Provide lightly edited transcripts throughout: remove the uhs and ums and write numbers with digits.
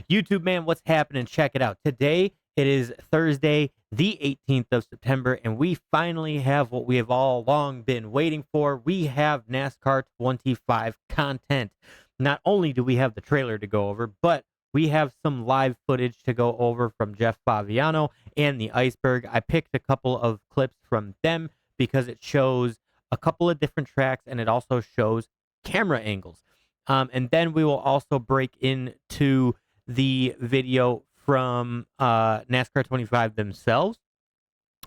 YouTube, man, what's happening? Check it out. Today, it is Thursday, the 18th of September, and we finally have what we have all long been waiting for. We have NASCAR 25 content. Not only do we have the trailer to go over, but we have some live footage to go over from Jeff Favignano and the Iceberg. I picked a couple of clips from them because it shows a couple of different tracks, and it also shows camera angles. And then we will also break into the video from NASCAR 25 themselves,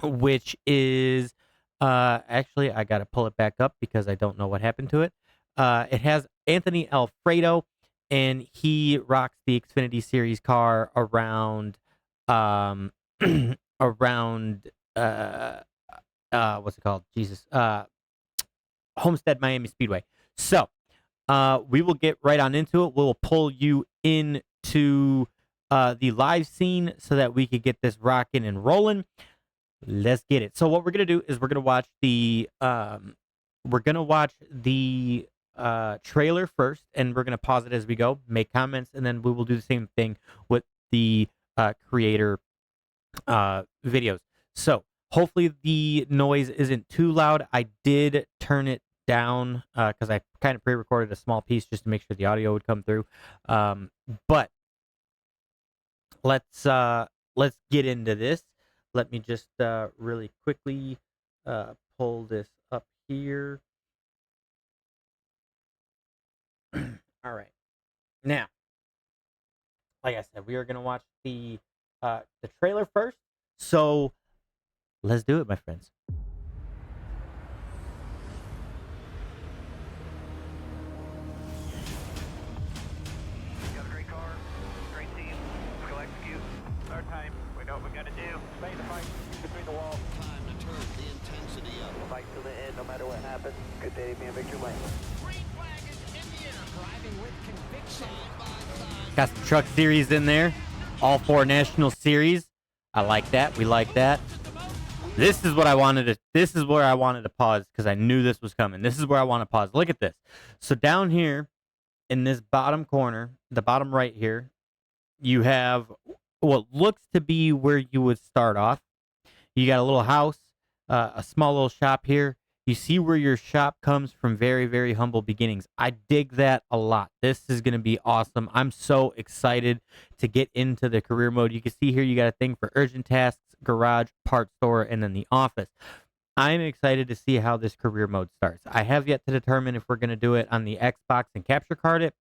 which is actually, I got to pull it back up because I don't know what happened to it. It has Anthony Alfredo, and he rocks the Xfinity Series car around around what's it called? Jesus. Homestead Miami Speedway. So we will get right on into it. We'll pull you into the live scene so that we could get this rocking and rolling. Let's get it. So what we're gonna do is we're gonna watch the trailer first, and we're gonna pause it as we go, make comments, and then we will do the same thing with the creator videos. So hopefully the noise isn't too loud. I did turn it down because I kind of pre-recorded a small piece just to make sure the audio would come through. But let's get into this. Let me just really quickly pull this up here. All right. Now, like I said, we are going to watch the trailer first. So let's do it, my friends. You have a great car, great team. Go execute. Our time. We know what we got to do. Stay in the fight between the walls. Time to turn the intensity up. Fight to the end, no matter what happens. Good day to be in victory lane. Green flag is in the air. Driving with conviction. Side by side. Got some truck series in there. All 4 national series. I like that. We like that. This is what I wanted to. This is where I wanted to pause because I knew this was coming. This is where I want to pause. Look at this. So down here in this bottom corner, the bottom right here, you have what looks to be where you would start off. You got a little house, a small little shop here. You see where your shop comes from very, very humble beginnings. I dig that a lot. This is going to be awesome. I'm so excited to get into the career mode. You can see here you got a thing for urgent tasks, garage, part store, and then the office. I'm excited to see how this career mode starts. I have yet to determine if we're going to do it on the Xbox and capture card it,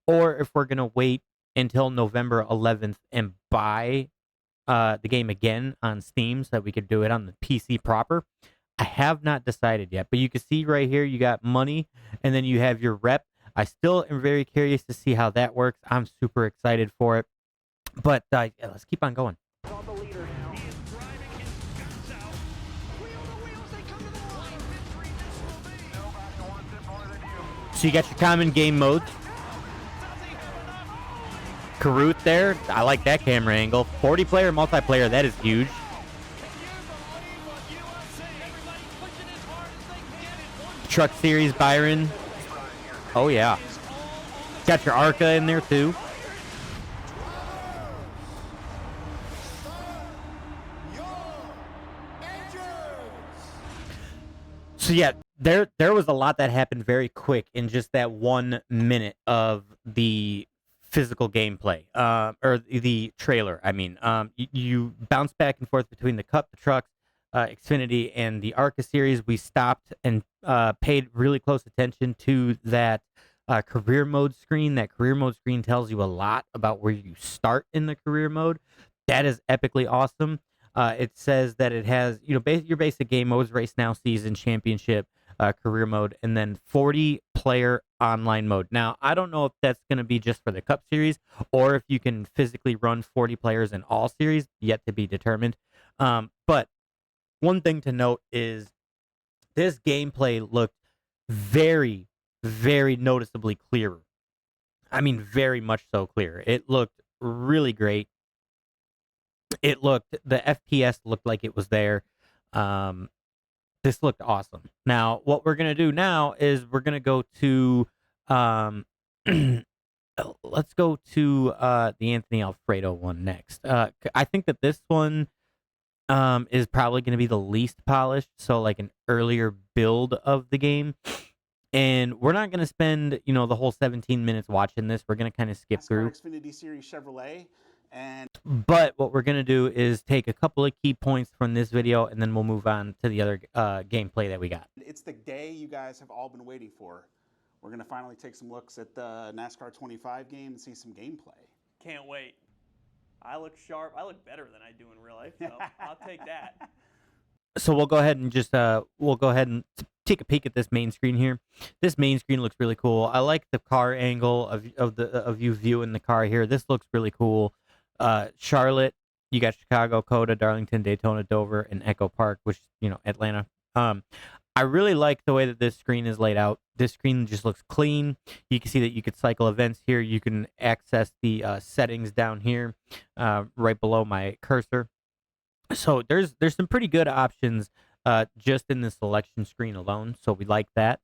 or if we're going to wait until November 11th and buy the game again on Steam so that we could do it on the PC proper. I have not decided yet, but you can see right here, you got money, and then you have your rep. I still am very curious to see how that works. I'm super excited for it, but let's keep on going. On the leader now. He is driving his guts out. Wheel to wheels, they come to the line. Victory, this will be. Nobody wants it more than you. So you got your common game modes. Does he have enough? Karut there. I like that camera angle. 40-player multiplayer. That is huge. Can you believe what USA? Everybody pushing as hard as they can in one. Truck Series Byron. Oh, yeah. Is all on the Got your ARCA in there, too. So, yeah, there was a lot that happened very quick in just that 1 minute of the physical gameplay, or the trailer. I mean, you bounce back and forth between the Cup, the trucks, Xfinity, and the ARCA series. We stopped and paid really close attention to that career mode screen. That career mode screen tells you a lot about where you start in the career mode. That is epically awesome. It says that it has, your basic game modes: race now, season, championship, career mode, and then 40-player online mode. Now, I don't know if that's going to be just for the Cup Series or if you can physically run 40 players in all series, yet to be determined. But one thing to note is this gameplay looked very, very noticeably clearer. I mean, very much so clear. It looked really great. The FPS looked like it was there. This looked awesome. Now, what we're going to do now is we're going to go to let's go to the Anthony Alfredo one next. I think that this one is probably going to be the least polished, so like an earlier build of the game. And we're not going to spend, the whole 17 minutes watching this. We're going to kind of skip Nascar through. Xfinity Series Chevrolet, and But what we're going to do is take a couple of key points from this video, and then we'll move on to the other gameplay that we got. it's the day you guys have all been waiting for. We're going to finally take some looks at the NASCAR 25 game and see some gameplay. Can't wait. I look sharp. I look better than I do in real life, so I'll take that. So we'll go ahead and just take a peek at this main screen here. This main screen looks really cool. I like the car angle of you viewing the car here. This looks really cool. Charlotte, you got Chicago, Coda, Darlington, Daytona, Dover, and Echo Park, which Atlanta. I really like the way that this screen is laid out. This screen just looks clean. You can see that you could cycle events here. You can access the settings down here, right below my cursor. So there's some pretty good options just in the selection screen alone. So we like that.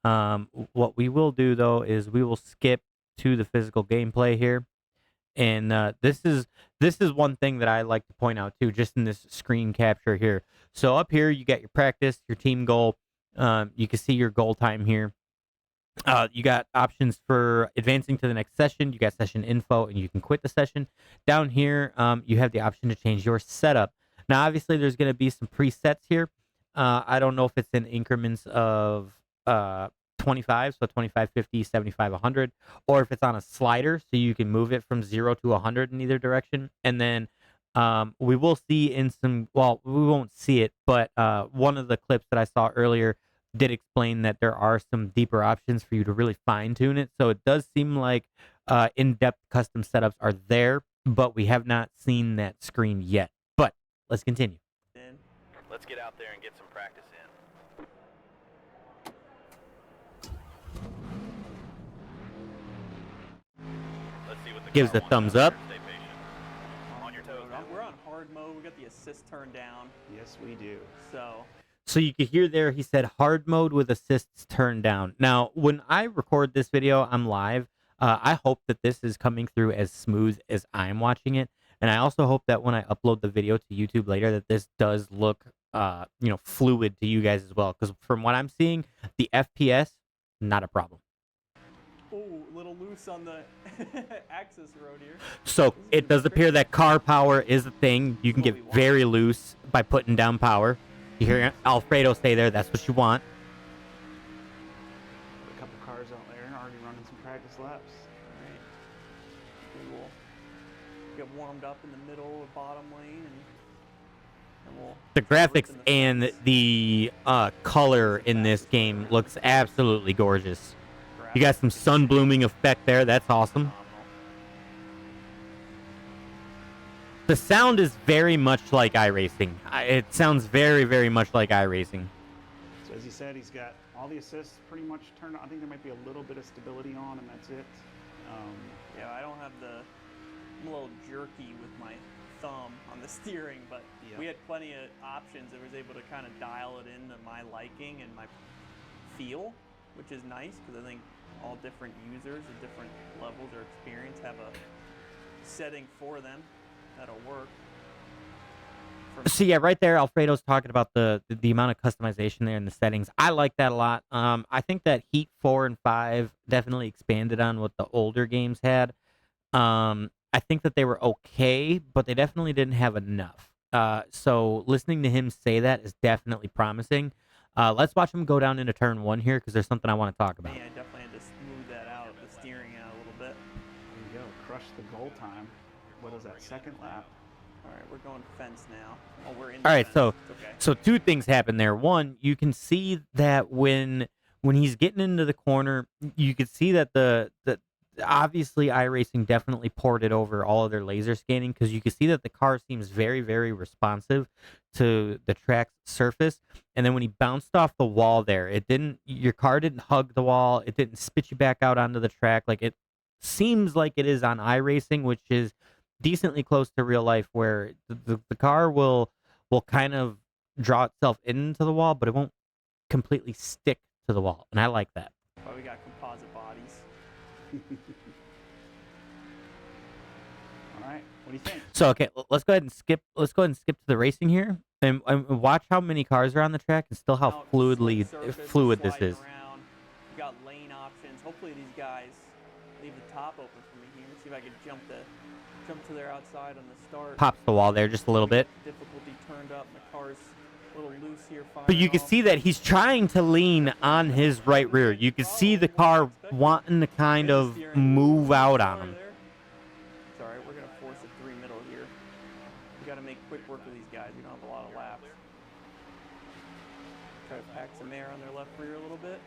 What we will do though is we will skip to the physical gameplay here, and this is one thing that I like to point out too, just in this screen capture here. So up here you got your practice, your team goal. You can see your goal time here. You got options for advancing to the next session. You got session info, and you can quit the session. Down here, you have the option to change your setup. Now, obviously, there's going to be some presets here. I don't know if it's in increments of 25, so 25, 50, 75, 100, or if it's on a slider, so you can move it from 0 to 100 in either direction. And then we will see in some, well, we won't see it, but one of the clips that I saw earlier did explain that there are some deeper options for you to really fine tune it. So it does seem like in-depth custom setups are there, but we have not seen that screen yet. But let's continue. Let's get out there and get some practice in. Let's see what the Gives car the wants thumbs out up. there. Stay patient. On your toes now. We're on hard mode. We got the assist turned down, Yes, we do. So you could hear there, he said hard mode with assists turned down. Now, when I record this video, I'm live. I hope that this is coming through as smooth as I'm watching it. And I also hope that when I upload the video to YouTube later, that this does look, fluid to you guys as well. Because from what I'm seeing, the FPS, not a problem. Oh, a little loose on the access road here. So it does appear that car power is a thing. You can get very loose by putting down power. You hear Alfredo say there, that's what you want. A couple cars out there already running some practice laps. All right. We will get warmed up in the middle or bottom lane, and we'll. The graphics rip in and fence. the color in this game looks absolutely gorgeous. You got some sun blooming effect there. That's awesome. The sound is very much like iRacing. It sounds very, very much like iRacing. So as he said, he's got all the assists pretty much turned on. I think there might be a little bit of stability on, and that's it. Yeah, I don't have I'm a little jerky with my thumb on the steering, but Yeah. we had plenty of options that was able to kind of dial it into my liking and my feel, which is nice because I think all different users at different levels or experience have a setting for them that'll work. So yeah, right there, Alfredo's talking about the amount of customization there in the settings. I like that a lot. I think that Heat 4 and 5 definitely expanded on what the older games had. I think that they were okay, but they definitely didn't have enough. So listening to him say that is definitely promising. Let's watch him go down into turn 1 here because there's something I want to talk about. Yeah, I definitely had to smooth that out, the steering out a little bit. There you go. Crush the goal time. What is that, second lap? All right, we're going fence now. Oh, we're in. All right, fence. so It's okay. so two things happen there. One, you can see that when he's getting into the corner, you can see that the obviously iRacing definitely ported over all of their laser scanning because you can see that the car seems very, very responsive to the track's surface. And then when he bounced off the wall there, your car didn't hug the wall. It didn't spit you back out onto the track. Like it seems like it is on iRacing, which is decently close to real life, where the car will kind of draw itself into the wall, but it won't completely stick to the wall. And I like that. Why we got composite bodies. All right. What do you think? So okay, let's go ahead and skip. Let's go ahead and skip to the racing here, and watch how many cars are on the track, and still how Now, slick fluid surface, this sliding is. around. You got lane options. Hopefully these guys leave the top open for me here. See if I can jump to their outside on the start. Pops the wall there just a little bit. Difficulty turned up. My car's a little loose here. But you can firing see that he's trying to lean on his right rear. You can see the car wanting to kind of move out on him. It's all right. We're going to force a 3 middle here. We got to make quick work of these guys. We don't have a lot of laps. Try to pack some air on their left rear a little bit.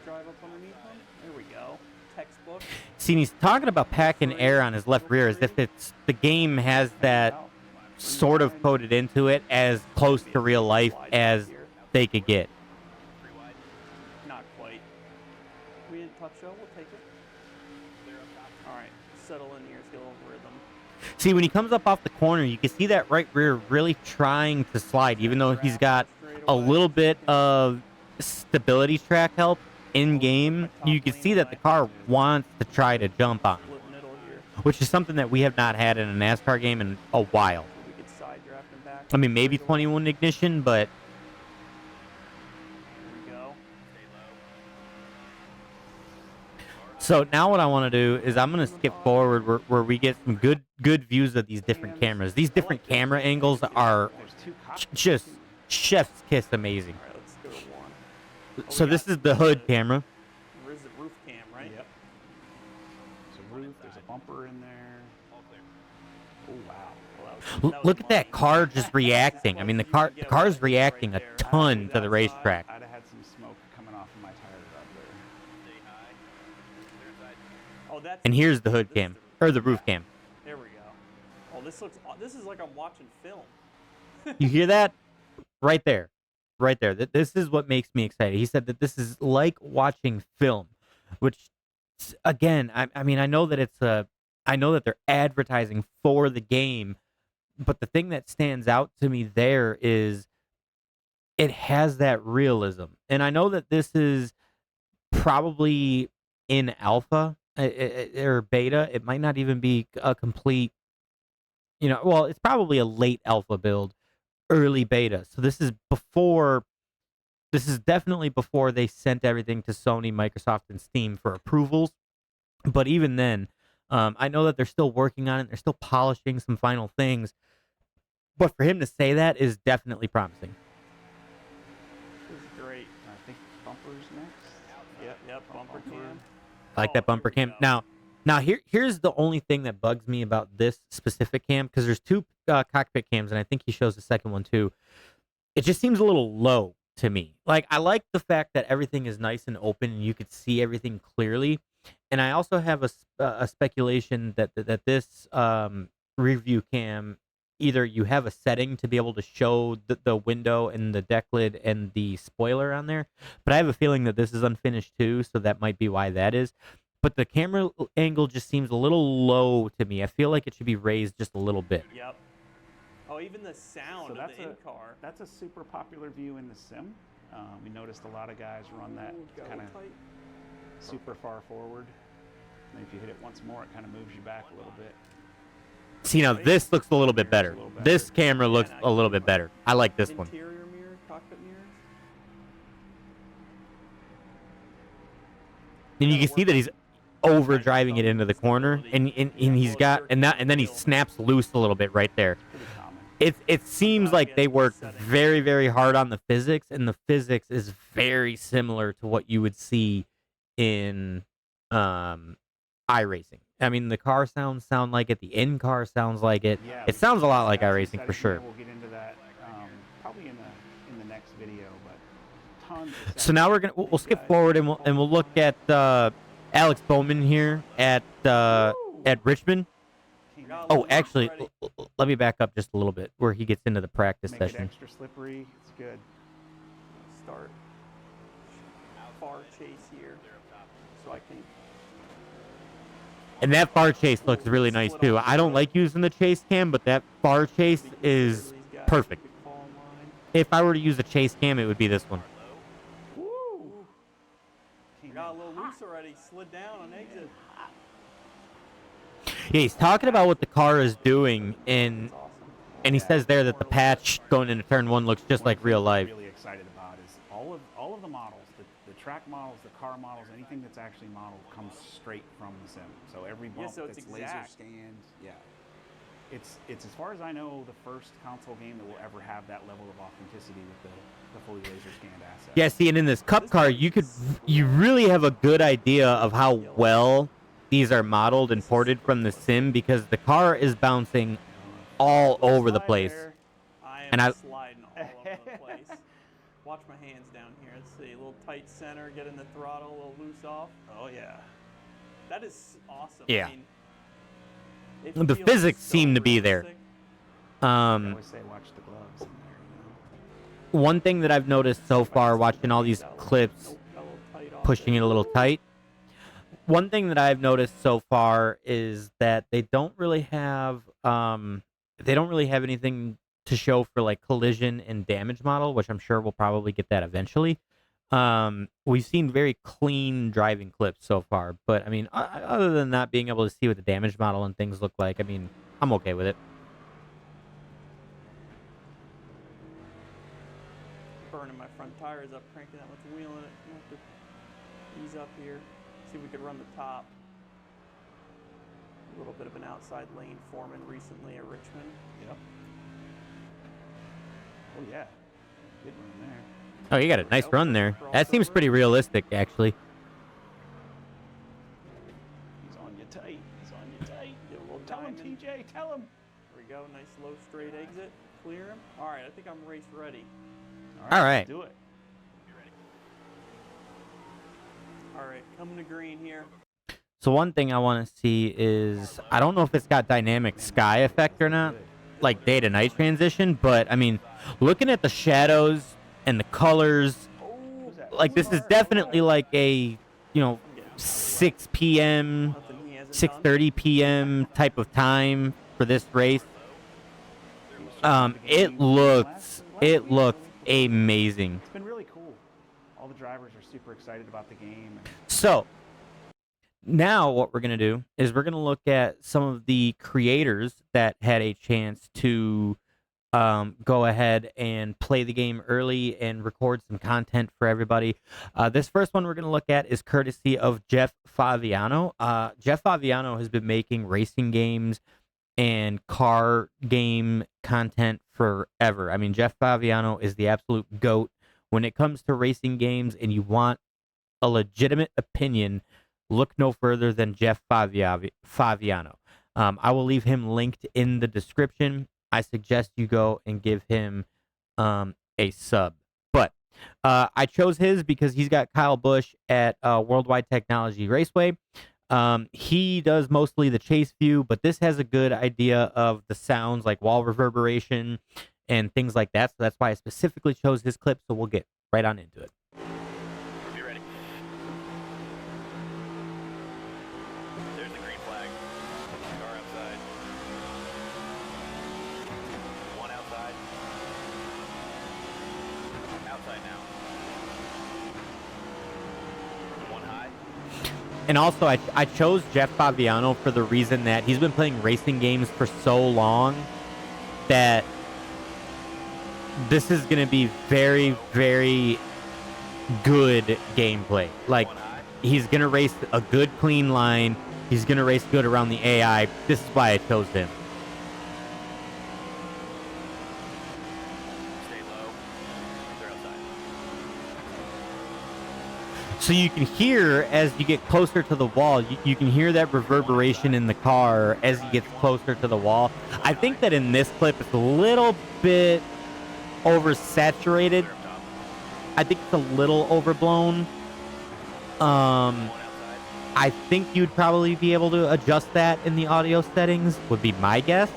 Drive up underneath them. There we go. Textbook. See, he's talking about packing air on his left rear as if it's the game has that sort of coded into it as close to real life as they could get. Not quite. We didn't touch though. We'll take it. All right. Settle in here. Still rhythm. See, when he comes up off the corner, you can see that right rear really trying to slide, even though he's got a little bit of stability track help in game. You can see that the car wants to try to jump on, Split middle here. which is something that we have not had in a NASCAR game in a while. We could side draft him back. I mean, maybe 21 ignition, but There we go. so now what I want to do is I'm going to skip forward where we get some good views of these different cameras. These different camera angles are There's two cops. just chef's kiss amazing. All right. Let's go to one. So this is the hood camera. Where's the roof cam, right? Yep. There's a roof. There's a bumper in there. Oh wow. Well, that was Look at that money. car just reacting. I mean, the car's reacting a ton to the racetrack. I'd have had some smoke coming off of my tires out there. Oh, that's. And here's the hood this is cam, or the roof cam. There we go. Oh, this looks. This is like I'm watching film. You hear that? Right there. Right there. This is what makes me excited. He said that this is like watching film, which, again, I mean, I know that I know that they're advertising for the game, but the thing that stands out to me there is it has that realism. And I know that this is probably in alpha or beta. It might not even be a complete, well, it's probably a late alpha build. Early beta. So this is definitely before they sent everything to Sony, Microsoft, and Steam for approvals. But even then, I know that they're still working on it. They're still polishing some final things. But for him to say that is definitely promising. This is great. I think bumper's next. Yep. Bumper cam. I like Oh, that bumper here we cam. go. Now here's the only thing that bugs me about this specific cam, because there's two cockpit cams, and I think he shows the second one too. It just seems a little low to me. Like, I like the fact that everything is nice and open and you could see everything clearly. And I also have a speculation that this review cam, either you have a setting to be able to show the window and the deck lid and the spoiler on there, but I have a feeling that this is unfinished too, so that might be why that is. But the camera angle just seems a little low to me. I feel like it should be raised just a little bit. Yep. Oh, even the sound of the in-car. That's a super popular view in the sim. We noticed a lot of guys run that Ooh, go kind of tight. super far forward. And if you hit it once more, it kind of moves you back a little bit. See, now this looks a little bit better. This camera looks a little bit better. I like this one. Interior mirror, cockpit mirrors. And you can see that he's over driving it into the corner, and he's got and then he snaps loose a little bit right there. Pretty common. It seems like they worked very, very hard on the physics, and the physics is very similar to what you would see in iRacing. I mean, the car sounds sound like it. The in-car sounds like it. Yeah, It sounds a lot like got some iRacing for settings sure. there. We'll get into that probably in the next video, but tons. Of So now we'll skip forward and we'll look at Alex Bowman here at Richmond. Oh, actually, let me back up just a little bit where he gets into the practice make it session. extra slippery. It's good. Start far chase here, so I can. And that far chase looks really nice too. I don't like using the chase cam, but that far chase is perfect. If I were to use a chase cam, it would be this one. Woo! Came Got a in little loose already. Slid down on exit. Yeah, he's talking about what the car is doing, and That's awesome. he says there that the patch going into turn 1 looks just like real life. Really excited about is all of the models, the track models, the car models, anything that's actually modeled comes straight from the sim. So every bump so it's that's laser exact. scanned, yeah. It's as far as I know the first console game that will ever have that level of authenticity with the fully laser scanned assets. Yeah, see, and in this cup car, you really have a good idea of how well these are modeled and ported from the sim, because the car is bouncing all over the place. I am And I- sliding all over the place. Watch my hands down here. Let's see. A little tight center, getting the throttle a little loose off. Oh, yeah. That is awesome. Yeah. I mean, it The feels physics so seem to be there. realistic. I always say watch the gloves in there, One thing that I've noticed so far watching all these clips, Nope, got a little tight off pushing there. it a little tight. One thing that I've noticed so far is that they don't really have anything to show for like collision and damage model, which I'm sure we'll probably get that eventually. We've seen very clean driving clips so far, but I mean, other than not being able to see what the damage model and things look like, I mean, I'm okay with it. Burning my front tires up, cranking that much wheel in it. I'm gonna have to ease up here. See if we could run the top. A little bit of an outside lane foreman recently at Richmond. Yep. Oh yeah, good run there. Oh, you got a nice run there. That seems pretty realistic, actually. He's on you tight. He's on you tight. Get a little Tell him, diamond. TJ. Tell him. There we go. Nice low straight exit. Clear him. All right, I think I'm race ready. All right. Do it. All right, coming to green here. So one thing I want to see is, I don't know if it's got dynamic sky effect or not, like day to night transition, but I mean, looking at the shadows and the colors, like this is definitely like a, 6 p.m., Nothing he hasn't done. 6:30 p.m. type of time for this race. It looks amazing. It's been really cool. All the drivers are super excited about the game. So now what we're going to do is we're going to look at some of the creators that had a chance to go ahead and play the game early and record some content for everybody. This first one we're going to look at is courtesy of Jeff Favignano. Jeff Favignano has been making racing games and car game content forever. I mean, Jeff Favignano is the absolute GOAT when it comes to racing games, and you want a legitimate opinion, look no further than Jeff Favignano. I will leave him linked in the description. I suggest you go and give him a sub. But I chose his because he's got Kyle Busch at Worldwide Technology Raceway. He does mostly the chase view, but this has a good idea of the sounds like wall reverberation and things like that. So that's why I specifically chose his clip. So we'll get right on into it. Be ready. There's the green flag. Car outside. One outside. Outside now. One high. And also, I chose Jeff Favignano for the reason that he's been playing racing games for so long that this is going to be very, very good gameplay. Like, he's going to race a good, clean line. He's going to race good around the AI. This is why I chose him. Stay low. They're outside. So you can hear, as you get closer to the wall, you can hear that reverberation in the car as he gets closer to the wall. I think that in this clip, it's a little bit oversaturated. I think it's a little overblown. I think you'd probably be able to adjust that in the audio settings, would be my guess.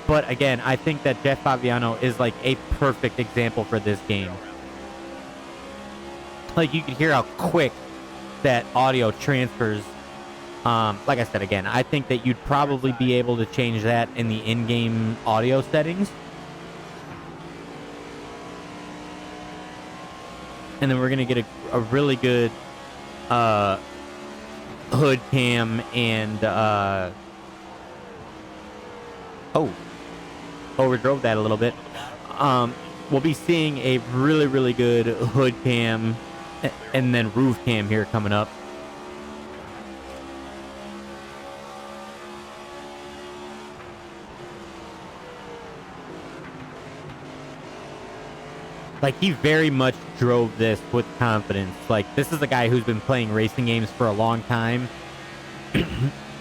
But again, I think that Jeff Favignano is like a perfect example for this game. Like, you can hear how quick that audio transfers. Like I said, again, I think that you'd probably be able to change that in the in-game audio settings. And then we're going to get a really good hood cam and overdrove that a little bit. We'll be seeing a really good hood cam and then roof cam here coming up. Like, he very much drove this with confidence. Like, this is a guy who's been playing racing games for a long time.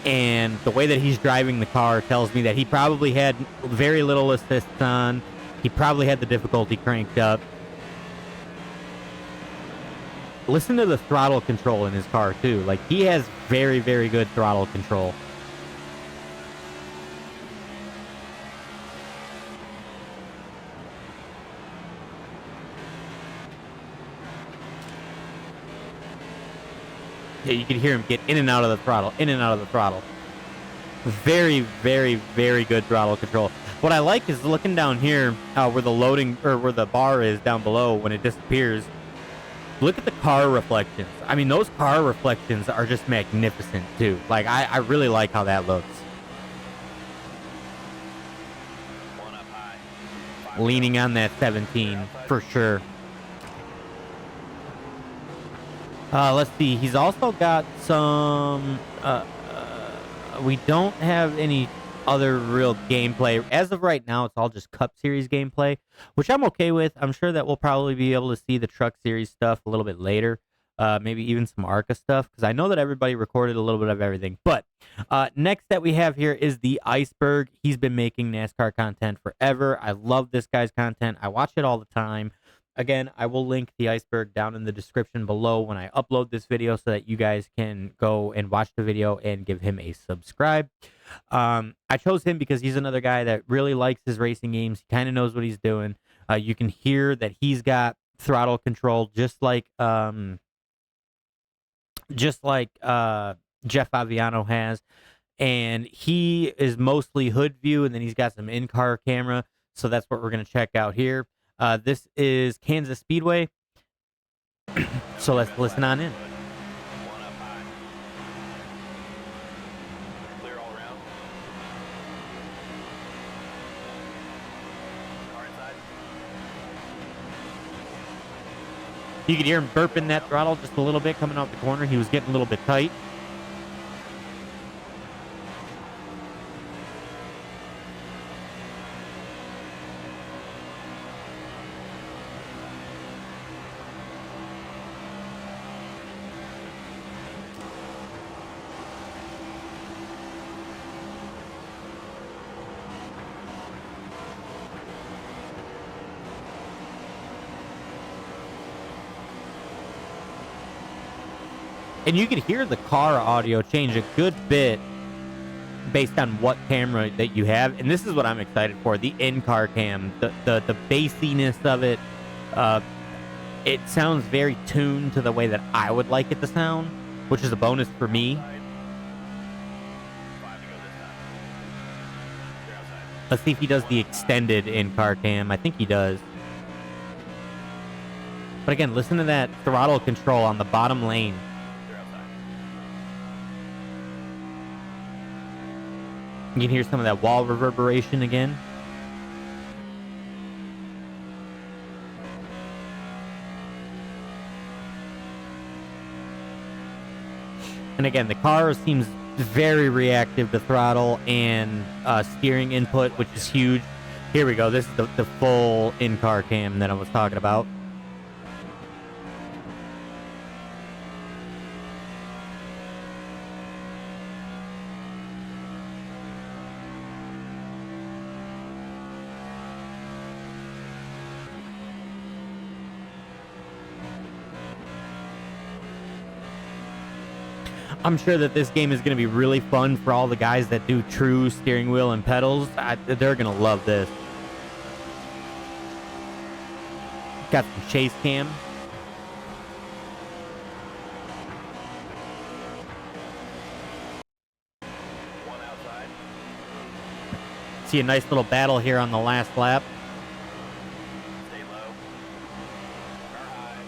And the way that he's driving the car tells me that he probably had very little assists on. He probably had the difficulty cranked up. Listen to the throttle control in his car, too. Like, he has very good throttle control. Yeah, you can hear him get in and out of the throttle, in and out of the throttle. Very good throttle control. What I like is looking down here where the loading, or where the bar is down below when it disappears. Look at the car reflections. I mean, those car reflections are just magnificent, too. Like, I really like how that looks. One up high. Leaning on that 17, for sure. Let's see. He's also got some... we don't have any other real gameplay. As of right now, it's all just Cup Series gameplay, which I'm okay with. I'm sure that we'll probably be able to see the Truck Series stuff a little bit later. Maybe even some ARCA stuff, because I know that everybody recorded a little bit of everything. But next that we have here is the Iceberg. He's been making NASCAR content forever. I love this guy's content. I watch it all the time. Again, I will link the Iceberg down in the description below when I upload this video so that you guys can go and watch the video and give him a subscribe. I chose him because he's another guy that really likes his racing games. He kind of knows what he's doing. You can hear that he's got throttle control just like Jeff Aviano has. And he is mostly hood view, and then he's got some in-car camera. So that's what we're going to check out here. This is Kansas Speedway, so let's listen on in. One up high. Clear all around. Car inside. You could hear him burping that throttle just a little bit coming off the corner. He was getting a little bit tight. And you could hear the car audio change a good bit based on what camera that you have. And this is what I'm excited for, the in-car cam. The bassiness of it. It sounds very tuned to the way that I would like it to sound, which is a bonus for me. 5 to go this time. Clear outside. Let's see if he does the extended in-car cam. I think he does. But again, listen to that throttle control on the bottom lane. Clear outside. You can hear some of that wall reverberation again. And again, the car seems very reactive to throttle and steering input, which is huge. Here we go. This is the full in-car cam that I was talking about. I'm sure that this game is going to be really fun for all the guys that do true steering wheel and pedals. They're going to love this. Got some chase cam. One outside. See a nice little battle here on the last lap. Stay low. Car high.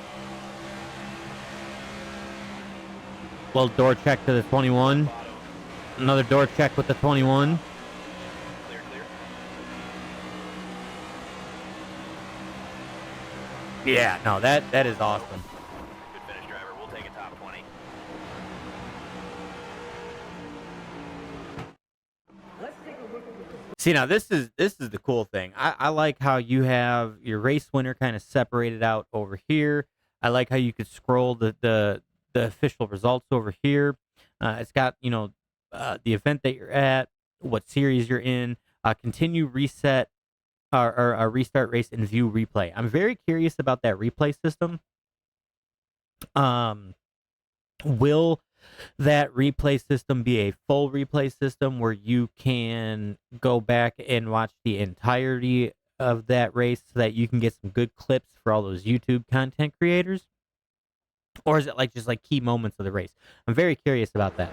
Little door check to the 21. Bottom. Another door check with the 21. Clear, clear. Yeah, no, that is awesome. Good finish, driver. We'll take a top 20. See, now this is the cool thing. I like how you have your race winner kind of separated out over here. I like how you could scroll the official results over here. It's got the event that you're at, what series you're in, continue reset or restart race and view replay. I'm very curious about that replay system. Will that replay system be a full replay system where you can go back and watch the entirety of that race so that you can get some good clips for all those YouTube content creators? Or is it like just like key moments of the race? I'm very curious about that.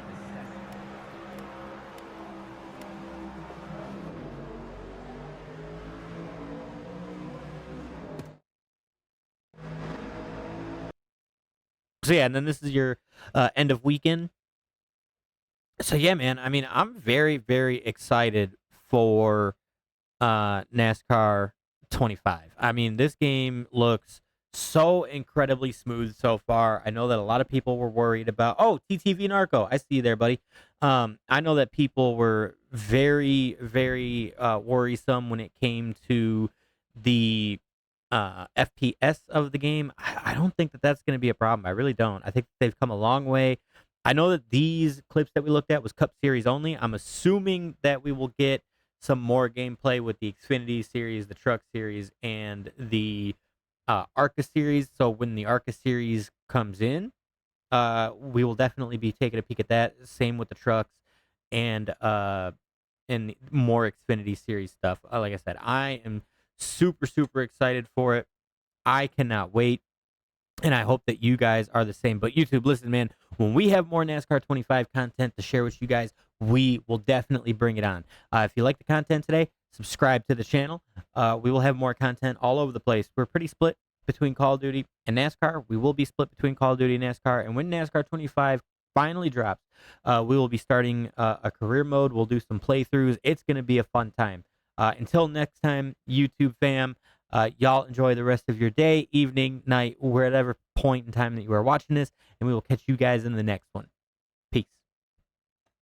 So yeah, and then this is your end of weekend. So yeah, man. I mean, I'm very, very excited for NASCAR 25. I mean, this game looks so incredibly smooth so far. I know that a lot of people were worried about. Oh, TTV Narco, I see you there, buddy. I know that people were very, very worrisome when it came to the FPS of the game. I don't think that that's going to be a problem. I really don't. I think they've come a long way. I know that these clips that we looked at was Cup Series only. I'm assuming that we will get some more gameplay with the Xfinity Series, the Truck Series, and the ARCA Series. So when the ARCA Series comes in, we will definitely be taking a peek at that. Same with the trucks and more Xfinity Series stuff. Like I said, I am super, super excited for it. I cannot wait. And I hope that you guys are the same. But YouTube, listen, man, when we have more NASCAR 25 content to share with you guys, we will definitely bring it on. If you like the content today, subscribe to the channel. We will have more content all over the place. We're pretty split between Call of Duty and NASCAR. We will be split between Call of Duty and NASCAR. And when NASCAR 25 finally drops, we will be starting a career mode. We'll do some playthroughs. It's going to be a fun time. Until next time, YouTube fam, y'all enjoy the rest of your day, evening, night, wherever point in time that you are watching this, and we will catch you guys in the next one.